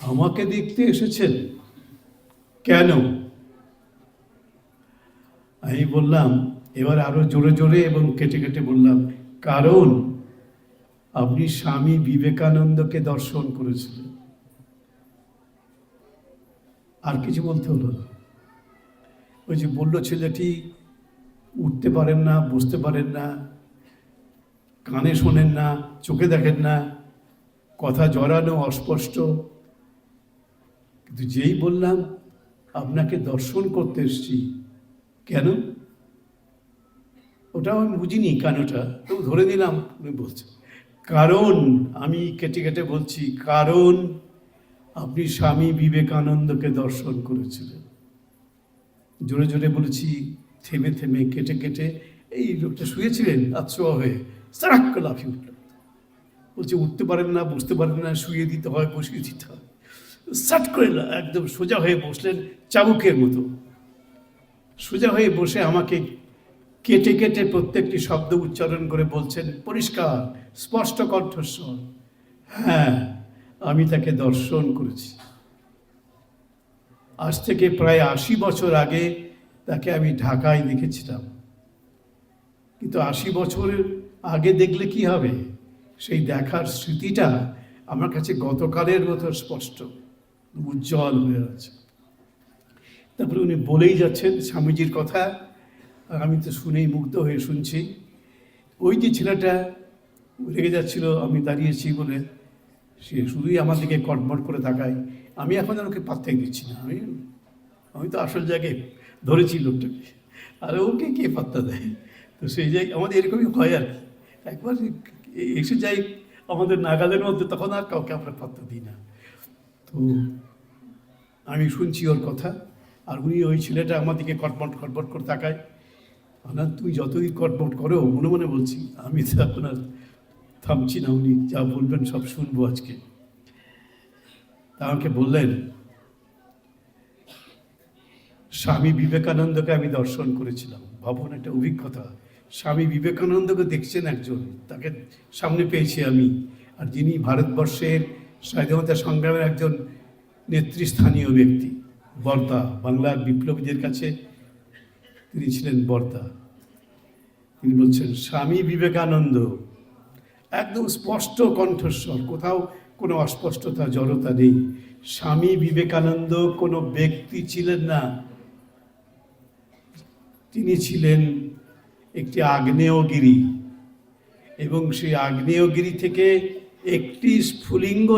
আমাকে দেখতে এসেছেন কেন? আমি বললাম, এবার আরো জোরে জোরে এবং কেটে কেটে বললাম, কারণ আপনি স্বামী বিবেকানন্দকে দর্শন করেছিলেন। আর কিছু বলতে হলো না। ওই যে বললো ছেলেটি, উঠতে পারেন না, বুঝতে পারেন না, কানে শোনেন না, চোখে দেখেন না, কথা জড়ানো, অস্পষ্ট, কিন্তু যেই বললাম আপনাকে দর্শন করতে এসছি, কেন? ওটাও আমি বুঝিনি কেনটা, তো ধরে নিলাম উনি বলছেন, কারণ আমি কেটে কেটে বলছি, কারণ আপনি স্বামী বিবেকানন্দকে দর্শন করেছিলেন। জোরে জোরে বলেছি, থেমে থেমে, কেটে কেটে। এই লোকটা শুয়েছিলেন আচ্ছোয়া হয়ে, সারাক লাফিয়ে উঠল। বলছে উঠতে পারেন না, বুঝতে পারেন না, শুয়ে দিতে হয়, বসিয়ে দিতে হয়। সাট করে একদম সোজা হয়ে বসলেন, চাবুকের মতো সোজা হয়ে বসে আমাকে কেটে কেটে প্রত্যেকটি শব্দ উচ্চারণ করে বলছেন পরিষ্কার স্পষ্ট কণ্ঠস্বর, হ্যাঁ, আমি তাকে দর্শন করেছি। আজ থেকে প্রায় ৮০ বছর আগে তাকে আমি ঢাকায় দেখেছিলাম, কিন্তু ৮০ বছরের আগে দেখলে কি হবে? সেই দেখার স্মৃতিটা আমার কাছে গতকালের মতো স্পষ্ট, উজ্জ্বল হয়ে আছে। তারপরে উনি বলেই যাচ্ছেন স্বামীজির কথা, আর আমি তো শুনেই মুগ্ধ হয়ে শুনছি। ওই যে ছেলেটা রেগে যাচ্ছিল আমি দাঁড়িয়েছি বলে, সে শুধুই আমার দিকে কটমট করে তাকায়। আমি এখন আর ওকে পাত্তাই দিচ্ছি না। আমি তো আসল জায়গায় ধরেছি লোকটাকে, আর ওকে কে পাত্তা দেয়? তো সেই জায়গায় আমাদের এরকমই হয় আর কি, একবার এসে যাই আমাদের নাগালের মধ্যে, তখন আর কাউকে আমরা পাত্তা দিই না। তো আমি শুনছি ওর কথা, আর উনি ওই ছেলেটা আমার দিকে কটমট কটমট করে তাকায়। না, তুই যতই কটমট করো, মনে মনে বলছি, আমি তো এখন আর থামছি না, উনি যা বলবেন সব শুনবো আজকে। তা আমাকে বললেন, স্বামী বিবেকানন্দকে আমি দর্শন করেছিলাম। ভাবুন একটা অভিজ্ঞতা, স্বামী বিবেকানন্দকে দেখছেন একজন, তাকে সামনে পেয়েছি আমি, আর যিনি ভারতবর্ষের স্বাধীনতা সংগ্রামের একজন নেতৃস্থানীয় ব্যক্তি, বর্তা, বাংলার বিপ্লবীদের কাছে তিনি ছিলেন বর্তা। তিনি বলছেন স্বামী বিবেকানন্দ, একদম স্পষ্ট কণ্ঠস্বর, কোথাও কোনো অস্পষ্টতা জড়তা নেই। স্বামী বিবেকানন্দ কোনো ব্যক্তি ছিলেন না, তিনি ছিলেন একটি আগ্নেয়গিরি, এবং সেই আগ্নেয়গিরি থেকে একটি স্ফুলিঙ্গ